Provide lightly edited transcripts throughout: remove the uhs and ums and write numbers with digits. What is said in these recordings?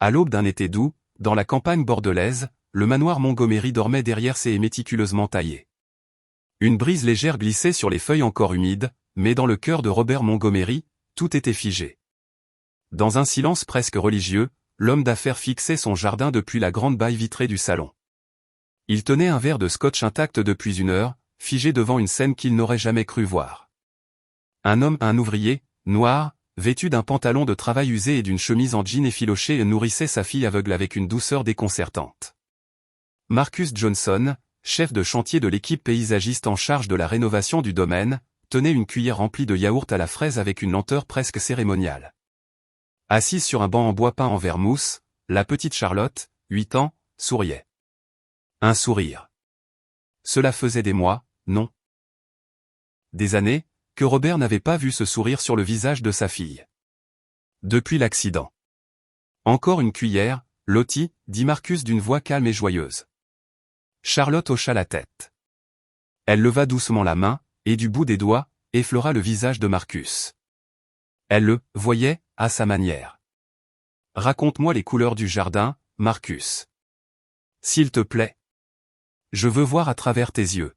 À l'aube d'un été doux, dans la campagne bordelaise, le manoir Montgomery dormait derrière ses haies méticuleusement taillées. Une brise légère glissait sur les feuilles encore humides, mais dans le cœur de Robert Montgomery, tout était figé. Dans un silence presque religieux, l'homme d'affaires fixait son jardin depuis la grande baille vitrée du salon. Il tenait un verre de scotch intact depuis une heure, figé devant une scène qu'il n'aurait jamais cru voir. Un ouvrier, noir, vêtu d'un pantalon de travail usé et d'une chemise en jean effiloché, nourrissait sa fille aveugle avec une douceur déconcertante. Marcus Johnson, chef de chantier de l'équipe paysagiste en charge de la rénovation du domaine, tenait une cuillère remplie de yaourt à la fraise avec une lenteur presque cérémoniale. Assise sur un banc en bois peint en verre mousse, la petite Charlotte, 8 ans, souriait. Un sourire. Cela faisait des mois, non? Des années, que Robert n'avait pas vu ce sourire sur le visage de sa fille. Depuis l'accident. Encore une cuillère, Lottie, dit Marcus d'une voix calme et joyeuse. Charlotte hocha la tête. Elle leva doucement la main, et du bout des doigts, effleura le visage de Marcus. Elle le voyait, à sa manière. Raconte-moi les couleurs du jardin, Marcus. S'il te plaît. Je veux voir à travers tes yeux.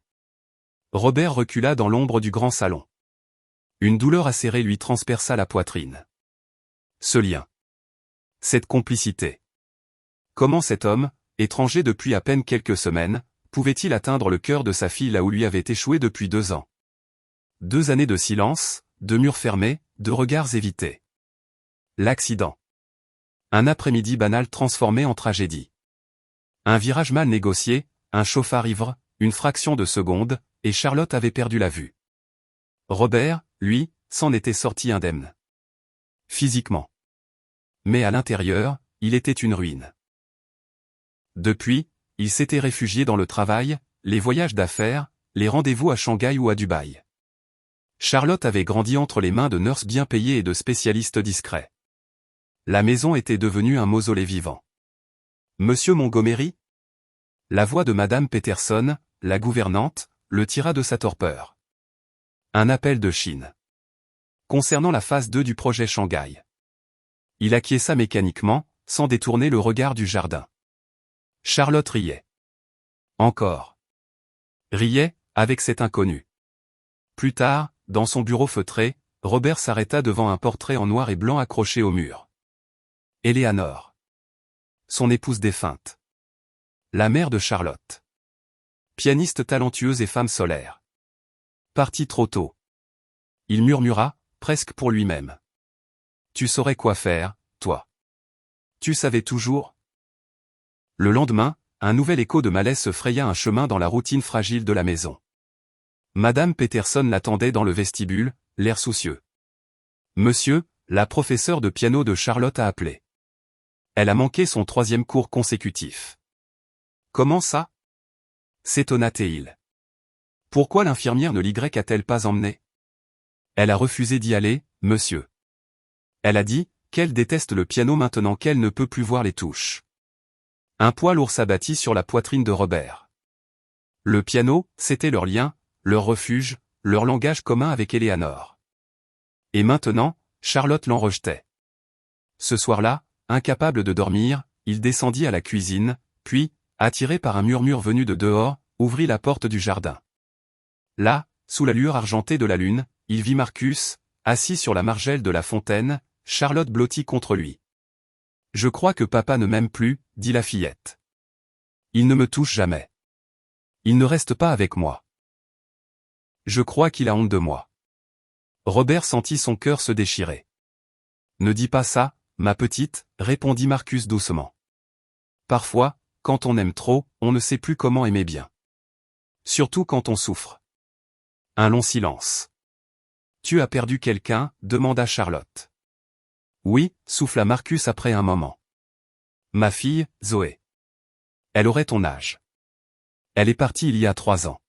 Robert recula dans l'ombre du grand salon. Une douleur acérée lui transperça la poitrine. Ce lien. Cette complicité. Comment cet homme, étranger depuis à peine quelques semaines, pouvait-il atteindre le cœur de sa fille là où lui avait échoué depuis 2 ans? 2 années de silence, de murs fermés, de regards évités. L'accident. Un après-midi banal transformé en tragédie. Un virage mal négocié, un chauffard ivre, une fraction de seconde, et Charlotte avait perdu la vue. Robert, lui, s'en était sorti indemne. Physiquement. Mais à l'intérieur, il était une ruine. Depuis, il s'était réfugié dans le travail, les voyages d'affaires, les rendez-vous à Shanghai ou à Dubaï. Charlotte avait grandi entre les mains de nurses bien payées et de spécialistes discrets. La maison était devenue un mausolée vivant. Monsieur Montgomery? La voix de Madame Peterson, la gouvernante, le tira de sa torpeur. Un appel de Chine. Concernant la phase 2 du projet Shanghai. Il acquiesça mécaniquement, sans détourner le regard du jardin. Charlotte riait. Encore. Riait, avec cet inconnu. Plus tard, dans son bureau feutré, Robert s'arrêta devant un portrait en noir et blanc accroché au mur. Eleanor. Son épouse défunte. La mère de Charlotte. Pianiste talentueuse et femme solaire. Partie trop tôt. Il murmura, presque pour lui-même. Tu saurais quoi faire, toi. Tu savais toujours. Le lendemain, un nouvel écho de malaise se fraya un chemin dans la routine fragile de la maison. Madame Peterson l'attendait dans le vestibule, l'air soucieux. Monsieur, la professeure de piano de Charlotte a appelé. Elle a manqué son 3e cours consécutif. Comment ça? S'étonna Théil. Pourquoi l'infirmière ne l'Y a-t-elle pas emmené? Elle a refusé d'y aller, monsieur. Elle a dit qu'elle déteste le piano maintenant qu'elle ne peut plus voir les touches. Un poids lourd s'abattit sur la poitrine de Robert. Le piano, c'était leur lien, leur refuge, leur langage commun avec Eleanor. Et maintenant, Charlotte l'en rejetait. Ce soir-là, incapable de dormir, il descendit à la cuisine, puis, attiré par un murmure venu de dehors, ouvrit la porte du jardin. Là, sous la lueur argentée de la lune, il vit Marcus, assis sur la margelle de la fontaine, Charlotte blottie contre lui. « Je crois que papa ne m'aime plus, » dit la fillette. « Il ne me touche jamais. Il ne reste pas avec moi. Je crois qu'il a honte de moi. » Robert sentit son cœur se déchirer. « Ne dis pas ça, ma petite, » répondit Marcus doucement. « Parfois, quand on aime trop, on ne sait plus comment aimer bien. Surtout quand on souffre. » Un long silence. « Tu as perdu quelqu'un ?» demanda Charlotte. « Oui » souffla Marcus après un moment. « Ma fille, Zoé. Elle aurait ton âge. Elle est partie il y a 3 ans.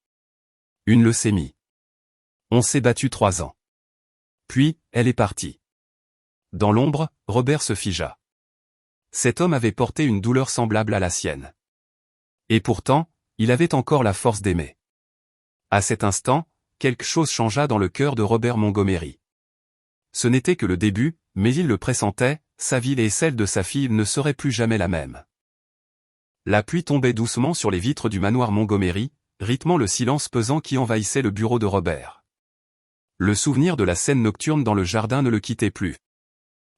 Une leucémie. On s'est battu 3 ans. Puis, elle est partie. » Dans l'ombre, Robert se figea. Cet homme avait porté une douleur semblable à la sienne. Et pourtant, il avait encore la force d'aimer. À cet instant, quelque chose changea dans le cœur de Robert Montgomery. Ce n'était que le début, mais il le pressentait, sa ville et celle de sa fille ne seraient plus jamais la même. La pluie tombait doucement sur les vitres du manoir Montgomery, rythmant le silence pesant qui envahissait le bureau de Robert. Le souvenir de la scène nocturne dans le jardin ne le quittait plus.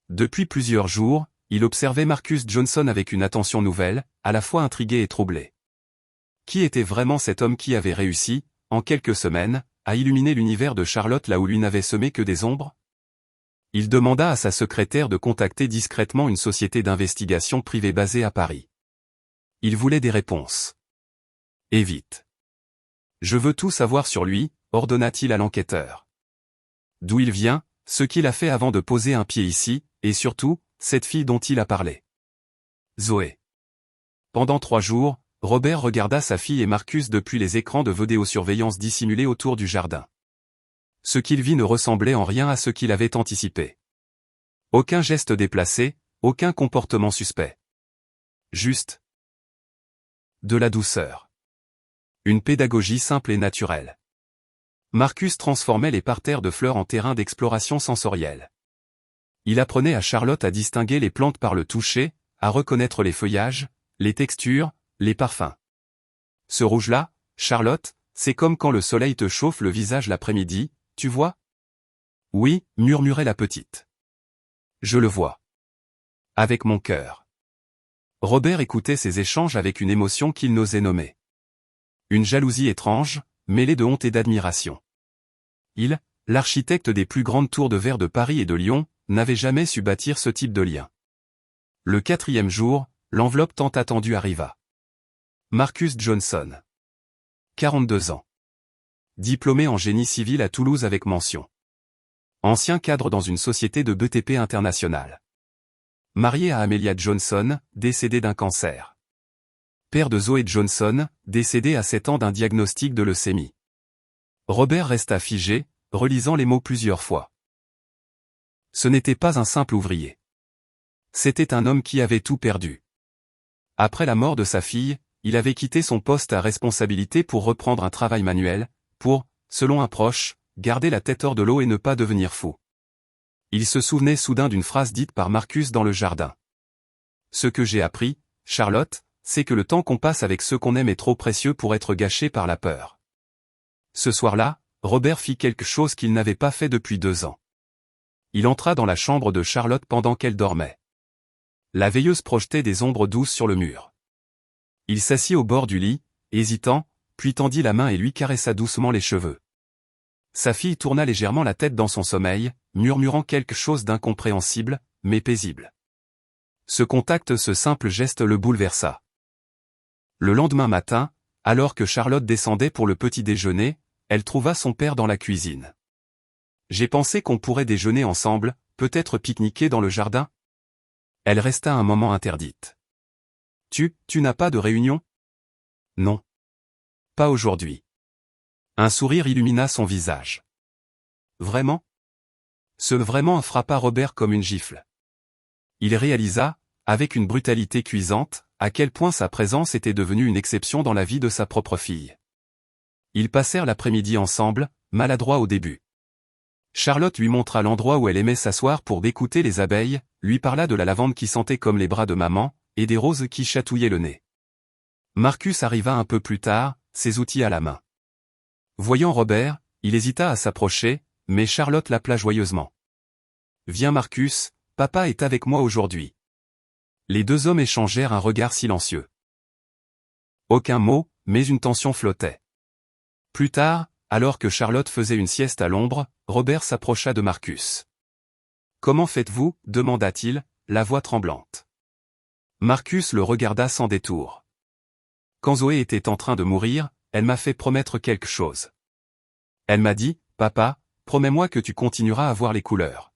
Depuis plusieurs jours, il observait Marcus Johnson avec une attention nouvelle, à la fois intrigué et troublé. Qui était vraiment cet homme qui avait réussi, en quelques semaines, à illuminer l'univers de Charlotte là où lui n'avait semé que des ombres? Il demanda à sa secrétaire de contacter discrètement une société d'investigation privée basée à Paris. Il voulait des réponses. Et vite. Je veux tout savoir sur lui, ordonna-t-il à l'enquêteur. D'où il vient, ce qu'il a fait avant de poser un pied ici, et surtout, cette fille dont il a parlé. Zoé. Pendant 3 jours, Robert regarda sa fille et Marcus depuis les écrans de vidéosurveillance dissimulés autour du jardin. Ce qu'il vit ne ressemblait en rien à ce qu'il avait anticipé. Aucun geste déplacé, aucun comportement suspect. Juste de la douceur. Une pédagogie simple et naturelle. Marcus transformait les parterres de fleurs en terrain d'exploration sensorielle. Il apprenait à Charlotte à distinguer les plantes par le toucher, à reconnaître les feuillages, les textures, les parfums. Ce rouge-là, Charlotte, c'est comme quand le soleil te chauffe le visage l'après-midi, tu vois? Oui, murmurait la petite. Je le vois. Avec mon cœur. Robert écoutait ces échanges avec une émotion qu'il n'osait nommer. Une jalousie étrange, mêlée de honte et d'admiration. Il, l'architecte des plus grandes tours de verre de Paris et de Lyon, n'avait jamais su bâtir ce type de lien. Le 4e jour, l'enveloppe tant attendue arriva. Marcus Johnson. 42 ans. Diplômé en génie civil à Toulouse avec mention. Ancien cadre dans une société de BTP internationale. Marié à Amelia Johnson, décédée d'un cancer. Père de Zoé Johnson, décédée à 7 ans d'un diagnostic de leucémie. Robert resta figé, relisant les mots plusieurs fois. Ce n'était pas un simple ouvrier. C'était un homme qui avait tout perdu. Après la mort de sa fille, il avait quitté son poste à responsabilité pour reprendre un travail manuel, pour, selon un proche, garder la tête hors de l'eau et ne pas devenir fou. Il se souvenait soudain d'une phrase dite par Marcus dans le jardin. Ce que j'ai appris, Charlotte, c'est que le temps qu'on passe avec ceux qu'on aime est trop précieux pour être gâché par la peur. Ce soir-là, Robert fit quelque chose qu'il n'avait pas fait depuis 2 ans. Il entra dans la chambre de Charlotte pendant qu'elle dormait. La veilleuse projetait des ombres douces sur le mur. Il s'assit au bord du lit, hésitant, puis tendit la main et lui caressa doucement les cheveux. Sa fille tourna légèrement la tête dans son sommeil, murmurant quelque chose d'incompréhensible, mais paisible. Ce contact, ce simple geste le bouleversa. Le lendemain matin, alors que Charlotte descendait pour le petit déjeuner, elle trouva son père dans la cuisine. J'ai pensé qu'on pourrait déjeuner ensemble, peut-être pique-niquer dans le jardin? Elle resta un moment interdite. Tu n'as pas de réunion? Non. Pas aujourd'hui. Un sourire illumina son visage. Vraiment? Ce vraiment frappa Robert comme une gifle. Il réalisa, avec une brutalité cuisante, à quel point sa présence était devenue une exception dans la vie de sa propre fille. Ils passèrent l'après-midi ensemble, maladroits au début. Charlotte lui montra l'endroit où elle aimait s'asseoir pour écouter les abeilles, lui parla de la lavande qui sentait comme les bras de maman, et des roses qui chatouillaient le nez. Marcus arriva un peu plus tard, ses outils à la main. Voyant Robert, il hésita à s'approcher, mais Charlotte l'appela joyeusement. « Viens Marcus, papa est avec moi aujourd'hui. » Les 2 hommes échangèrent un regard silencieux. Aucun mot, mais une tension flottait. Plus tard, alors que Charlotte faisait une sieste à l'ombre, Robert s'approcha de Marcus. « Comment faites-vous » demanda-t-il, la voix tremblante. Marcus le regarda sans détour. « Quand Zoé était en train de mourir, elle m'a fait promettre quelque chose. Elle m'a dit, « Papa, promets-moi que tu continueras à voir les couleurs. »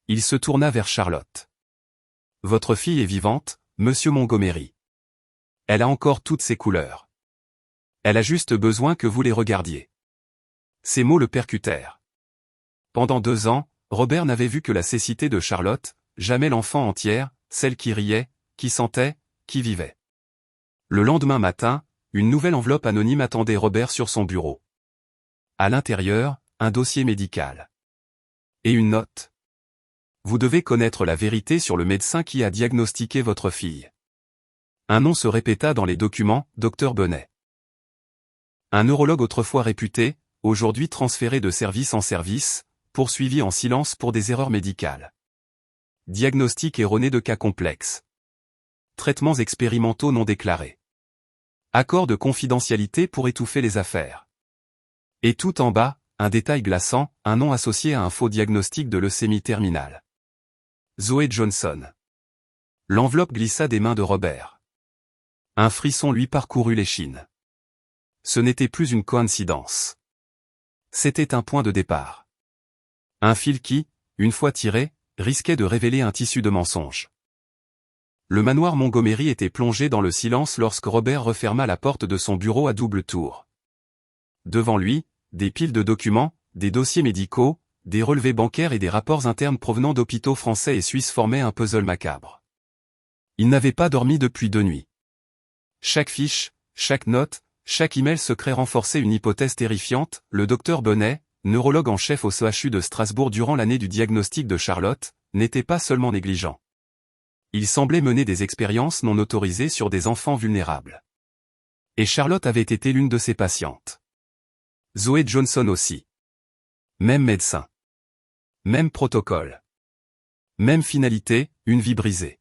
Il se tourna vers Charlotte. « Votre fille est vivante, monsieur Montgomery. Elle a encore toutes ses couleurs. Elle a juste besoin que vous les regardiez. » Ces mots le percutèrent. Pendant 2 ans, Robert n'avait vu que la cécité de Charlotte, jamais l'enfant entière, celle qui riait, qui sentait, qui vivait. Le lendemain matin, une nouvelle enveloppe anonyme attendait Robert sur son bureau. À l'intérieur, un dossier médical. Et une note. Vous devez connaître la vérité sur le médecin qui a diagnostiqué votre fille. Un nom se répéta dans les documents, Dr Bonnet. Un neurologue autrefois réputé, aujourd'hui transféré de service en service, poursuivi en silence pour des erreurs médicales. Diagnostic erroné de cas complexes. Traitements expérimentaux non déclarés. Accord de confidentialité pour étouffer les affaires. Et tout en bas, un détail glaçant, un nom associé à un faux diagnostic de leucémie terminale. Zoé Johnson. L'enveloppe glissa des mains de Robert. Un frisson lui parcourut l'échine. Ce n'était plus une coïncidence. C'était un point de départ. Un fil qui, une fois tiré, risquait de révéler un tissu de mensonges. Le manoir Montgomery était plongé dans le silence lorsque Robert referma la porte de son bureau à double tour. Devant lui, des piles de documents, des dossiers médicaux, des relevés bancaires et des rapports internes provenant d'hôpitaux français et suisses formaient un puzzle macabre. Il n'avait pas dormi depuis 2 nuits. Chaque fiche, chaque note, chaque email secret renforçait une hypothèse terrifiante. Le docteur Bonnet, neurologue en chef au CHU de Strasbourg durant l'année du diagnostic de Charlotte, n'était pas seulement négligent. Il semblait mener des expériences non autorisées sur des enfants vulnérables. Et Charlotte avait été l'une de ses patientes. Zoé Johnson aussi. Même médecin. Même protocole. Même finalité, une vie brisée.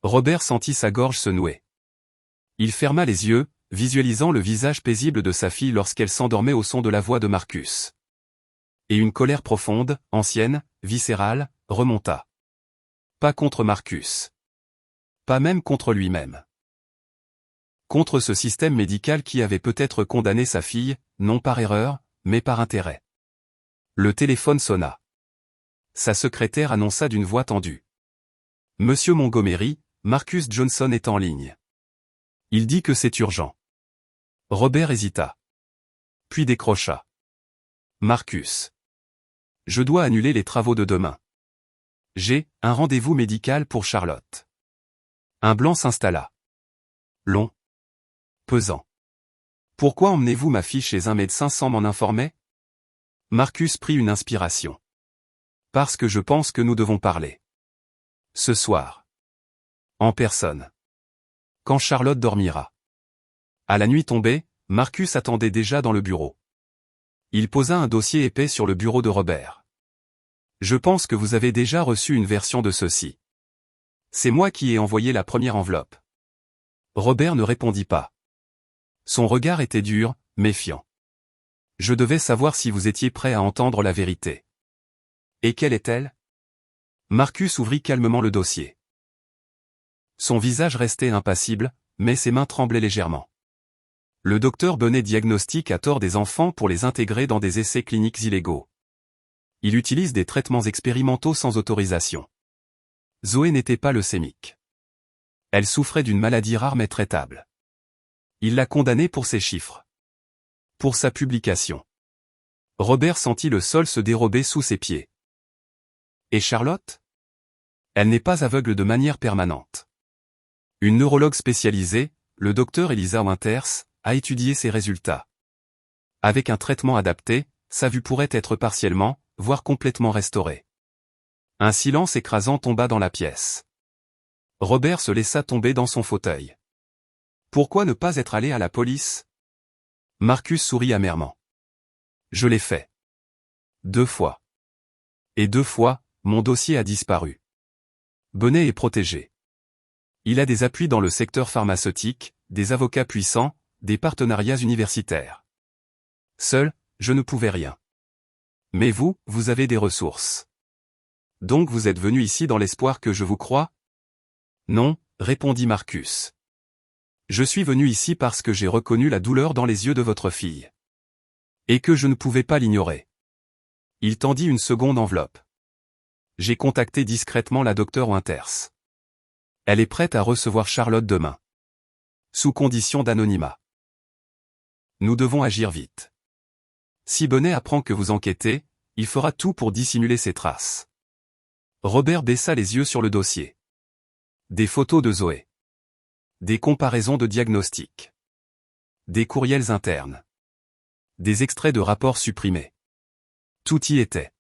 Robert sentit sa gorge se nouer. Il ferma les yeux, visualisant le visage paisible de sa fille lorsqu'elle s'endormait au son de la voix de Marcus. Et une colère profonde, ancienne, viscérale, remonta. Pas contre Marcus. Pas même contre lui-même. Contre ce système médical qui avait peut-être condamné sa fille, non par erreur, mais par intérêt. Le téléphone sonna. Sa secrétaire annonça d'une voix tendue. Monsieur Montgomery, Marcus Johnson est en ligne. Il dit que c'est urgent. Robert hésita. Puis décrocha. Marcus. Je dois annuler les travaux de demain. J'ai un rendez-vous médical pour Charlotte. Un blanc s'installa. Long. Pesant. Pourquoi emmenez-vous ma fille chez un médecin sans m'en informer? Marcus prit une inspiration. Parce que je pense que nous devons parler. Ce soir. En personne. Quand Charlotte dormira. À la nuit tombée, Marcus attendait déjà dans le bureau. Il posa un dossier épais sur le bureau de Robert. Je pense que vous avez déjà reçu une version de ceci. C'est moi qui ai envoyé la première enveloppe. Robert ne répondit pas. Son regard était dur, méfiant. Je devais savoir si vous étiez prêt à entendre la vérité. Et quelle est-elle? Marcus ouvrit calmement le dossier. Son visage restait impassible, mais ses mains tremblaient légèrement. Le docteur Bonnet diagnostique à tort des enfants pour les intégrer dans des essais cliniques illégaux. Il utilise des traitements expérimentaux sans autorisation. Zoé n'était pas leucémique. Elle souffrait d'une maladie rare mais traitable. Il l'a condamnée pour ses chiffres. Pour sa publication. Robert sentit le sol se dérober sous ses pieds. Et Charlotte? Elle n'est pas aveugle de manière permanente. Une neurologue spécialisée, le docteur Elisa Winters, a étudié ses résultats. Avec un traitement adapté, sa vue pourrait être partiellement, voire complètement restaurée. Un silence écrasant tomba dans la pièce. Robert se laissa tomber dans son fauteuil. Pourquoi ne pas être allé à la police? Marcus sourit amèrement. Je l'ai fait. 2 fois. Et 2 fois, mon dossier a disparu. Bonnet est protégé. Il a des appuis dans le secteur pharmaceutique, des avocats puissants, des partenariats universitaires. Seul, je ne pouvais rien. Mais vous, vous avez des ressources. Donc vous êtes venu ici dans l'espoir que je vous croie? Non, répondit Marcus. Je suis venu ici parce que j'ai reconnu la douleur dans les yeux de votre fille. Et que je ne pouvais pas l'ignorer. Il tendit une seconde enveloppe. J'ai contacté discrètement la docteure Winters. Elle est prête à recevoir Charlotte demain. Sous condition d'anonymat. Nous devons agir vite. Si Bonnet apprend que vous enquêtez, il fera tout pour dissimuler ses traces. Robert baissa les yeux sur le dossier. Des photos de Zoé. Des comparaisons de diagnostics. Des courriels internes. Des extraits de rapports supprimés. Tout y était.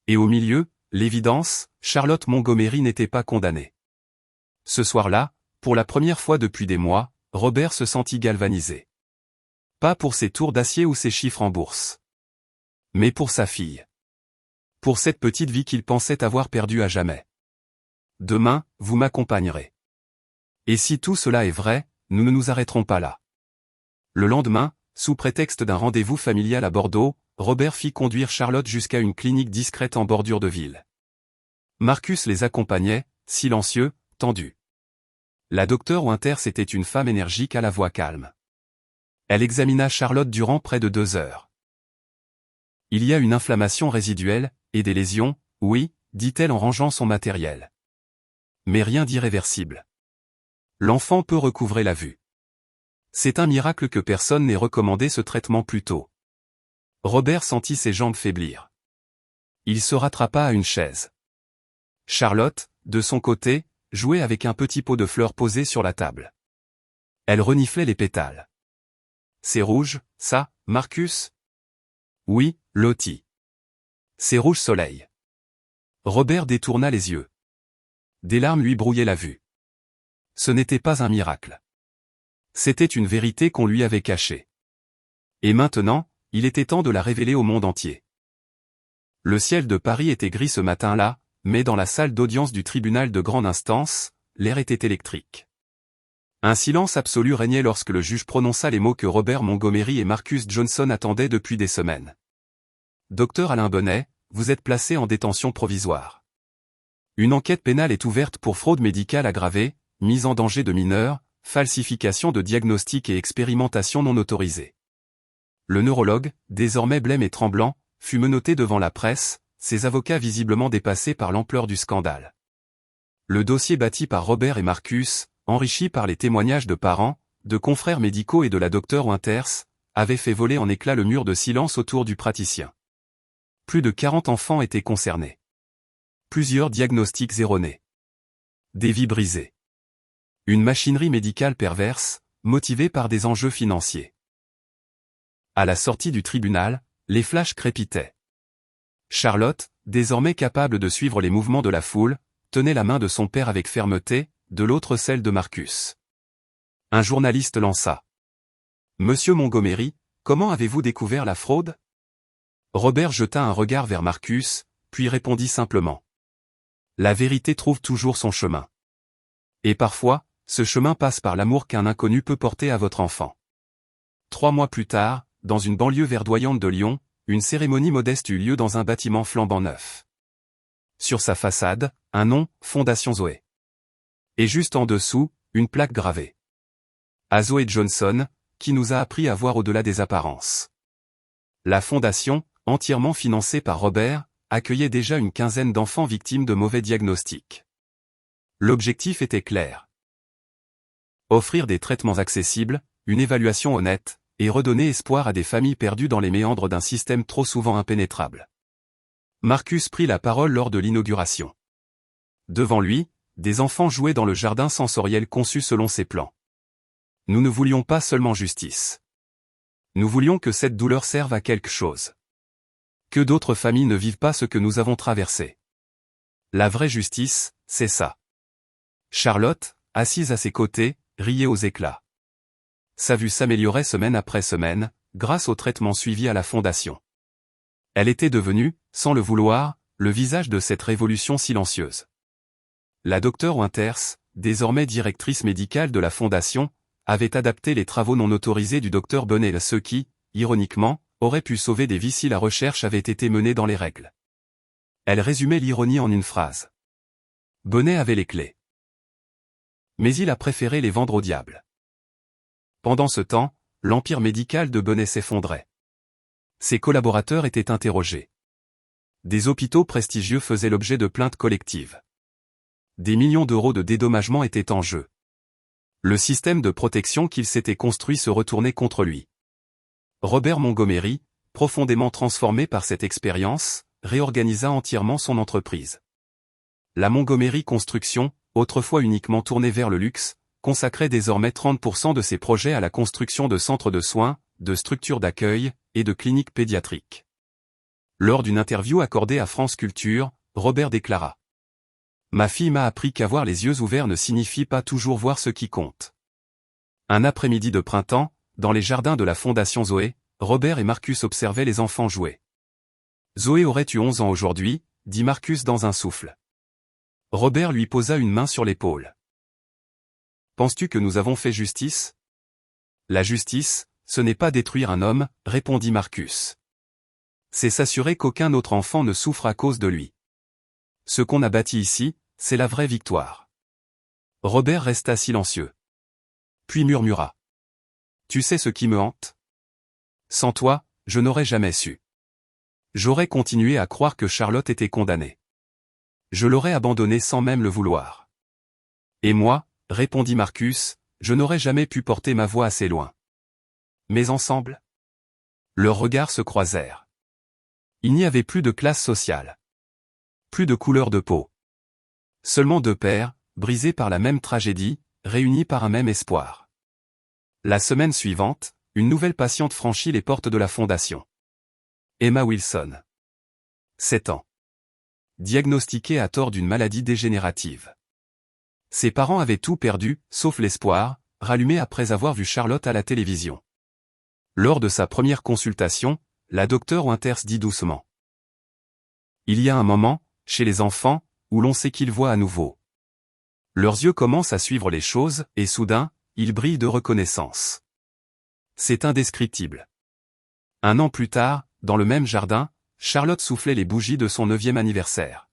Et au milieu, l'évidence, Charlotte Montgomery n'était pas condamnée. Ce soir-là, pour la première fois depuis des mois, Robert se sentit galvanisé. Pas pour ses tours d'acier ou ses chiffres en bourse. Mais pour sa fille. Pour cette petite vie qu'il pensait avoir perdue à jamais. Demain, vous m'accompagnerez. Et si tout cela est vrai, nous ne nous arrêterons pas là. Le lendemain, sous prétexte d'un rendez-vous familial à Bordeaux, Robert fit conduire Charlotte jusqu'à une clinique discrète en bordure de ville. Marcus les accompagnait, silencieux, tendu. La docteure Winters était une femme énergique à la voix calme. Elle examina Charlotte durant près de 2 heures. Il y a une inflammation résiduelle, et des lésions, oui, dit-elle en rangeant son matériel. Mais rien d'irréversible. L'enfant peut recouvrer la vue. C'est un miracle que personne n'ait recommandé ce traitement plus tôt. Robert sentit ses jambes faiblir. Il se rattrapa à une chaise. Charlotte, de son côté, jouait avec un petit pot de fleurs posé sur la table. Elle reniflait les pétales. C'est rouge, ça, Marcus? Oui, Lottie. C'est rouge soleil. Robert détourna les yeux. Des larmes lui brouillaient la vue. Ce n'était pas un miracle. C'était une vérité qu'on lui avait cachée. Et maintenant, il était temps de la révéler au monde entier. Le ciel de Paris était gris ce matin-là, mais dans la salle d'audience du tribunal de grande instance, l'air était électrique. Un silence absolu régnait lorsque le juge prononça les mots que Robert Montgomery et Marcus Johnson attendaient depuis des semaines. Docteur Alain Bonnet, vous êtes placé en détention provisoire. Une enquête pénale est ouverte pour fraude médicale aggravée, mise en danger de mineurs, falsification de diagnostic et expérimentation non autorisée. Le neurologue, désormais blême et tremblant, fut menotté devant la presse, ses avocats visiblement dépassés par l'ampleur du scandale. Le dossier bâti par Robert et Marcus, enrichi par les témoignages de parents, de confrères médicaux et de la docteure Winters, avait fait voler en éclats le mur de silence autour du praticien. Plus de 40 enfants étaient concernés. Plusieurs diagnostics erronés. Des vies brisées. Une machinerie médicale perverse, motivée par des enjeux financiers. À la sortie du tribunal, les flashs crépitaient. Charlotte, désormais capable de suivre les mouvements de la foule, tenait la main de son père avec fermeté, de l'autre celle de Marcus. Un journaliste lança. « Monsieur Montgomery, comment avez-vous découvert la fraude ?» Robert jeta un regard vers Marcus, puis répondit simplement. « La vérité trouve toujours son chemin. Et parfois, ce chemin passe par l'amour qu'un inconnu peut porter à votre enfant. » 3 mois plus tard, dans une banlieue verdoyante de Lyon, une cérémonie modeste eut lieu dans un bâtiment flambant neuf. Sur sa façade, un nom, Fondation Zoé. Et juste en dessous, une plaque gravée. À Zoé Johnson, qui nous a appris à voir au-delà des apparences. La fondation, entièrement financée par Robert, accueillait déjà une quinzaine d'enfants victimes de mauvais diagnostics. L'objectif était clair. Offrir des traitements accessibles, une évaluation honnête, et redonner espoir à des familles perdues dans les méandres d'un système trop souvent impénétrable. Marcus prit la parole lors de l'inauguration. Devant lui, des enfants jouaient dans le jardin sensoriel conçu selon ses plans. Nous ne voulions pas seulement justice. Nous voulions que cette douleur serve à quelque chose. Que d'autres familles ne vivent pas ce que nous avons traversé. La vraie justice, c'est ça. Charlotte, assise à ses côtés, riait aux éclats. Sa vue s'améliorait semaine après semaine, grâce au traitement suivi à la fondation. Elle était devenue, sans le vouloir, le visage de cette révolution silencieuse. La docteure Winters, désormais directrice médicale de la fondation, avait adapté les travaux non autorisés du docteur Bonnet, ce qui, ironiquement, aurait pu sauver des vies si la recherche avait été menée dans les règles. Elle résumait l'ironie en une phrase. Bonnet avait les clés. Mais il a préféré les vendre au diable. Pendant ce temps, l'empire médical de Bonnet s'effondrait. Ses collaborateurs étaient interrogés. Des hôpitaux prestigieux faisaient l'objet de plaintes collectives. Des millions d'euros de dédommagement étaient en jeu. Le système de protection qu'il s'était construit se retournait contre lui. Robert Montgomery, profondément transformé par cette expérience, réorganisa entièrement son entreprise. La Montgomery Construction, autrefois uniquement tournée vers le luxe, consacrait désormais 30% de ses projets à la construction de centres de soins, de structures d'accueil, et de cliniques pédiatriques. Lors d'une interview accordée à France Culture, Robert déclara. Ma fille m'a appris qu'avoir les yeux ouverts ne signifie pas toujours voir ce qui compte. Un après-midi de printemps, dans les jardins de la Fondation Zoé, Robert et Marcus observaient les enfants jouer. Zoé aurait eu 11 ans aujourd'hui, dit Marcus dans un souffle. Robert lui posa une main sur l'épaule. Penses-tu que nous avons fait justice? La justice, ce n'est pas détruire un homme, répondit Marcus. C'est s'assurer qu'aucun autre enfant ne souffre à cause de lui. Ce qu'on a bâti ici, c'est la vraie victoire. Robert resta silencieux. Puis murmura. Tu sais ce qui me hante? Sans toi, je n'aurais jamais su. J'aurais continué à croire que Charlotte était condamnée. Je l'aurais abandonnée sans même le vouloir. Et moi, répondit Marcus, je n'aurais jamais pu porter ma voix assez loin. Mais ensemble? Leurs regards se croisèrent. Il n'y avait plus de classe sociale. Plus de couleur de peau. Seulement deux pères, brisés par la même tragédie, réunis par un même espoir. La semaine suivante, une nouvelle patiente franchit les portes de la fondation. Emma Wilson. 7 ans. Diagnostiquée à tort d'une maladie dégénérative. Ses parents avaient tout perdu, sauf l'espoir, rallumé après avoir vu Charlotte à la télévision. Lors de sa première consultation, la docteure Winters dit doucement. Il y a un moment, chez les enfants, où l'on sait qu'ils voient à nouveau. Leurs yeux commencent à suivre les choses, et soudain, ils brillent de reconnaissance. C'est indescriptible. Un an plus tard, dans le même jardin, Charlotte soufflait les bougies de son 9e anniversaire.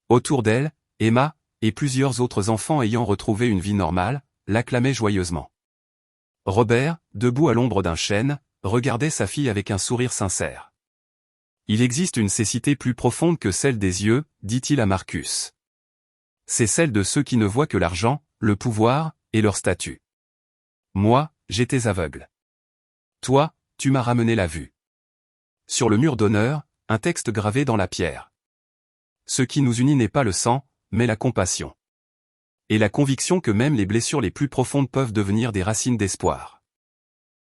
Autour d'elle, Emma, et plusieurs autres enfants ayant retrouvé une vie normale, l'acclamaient joyeusement. Robert, debout à l'ombre d'un chêne, regardait sa fille avec un sourire sincère. Il existe une cécité plus profonde que celle des yeux, dit-il à Marcus. C'est celle de ceux qui ne voient que l'argent, le pouvoir, et leur statut. Moi, j'étais aveugle. Toi, tu m'as ramené la vue. Sur le mur d'honneur, un texte gravé dans la pierre. Ce qui nous unit n'est pas le sang, mais la compassion. Et la conviction que même les blessures les plus profondes peuvent devenir des racines d'espoir.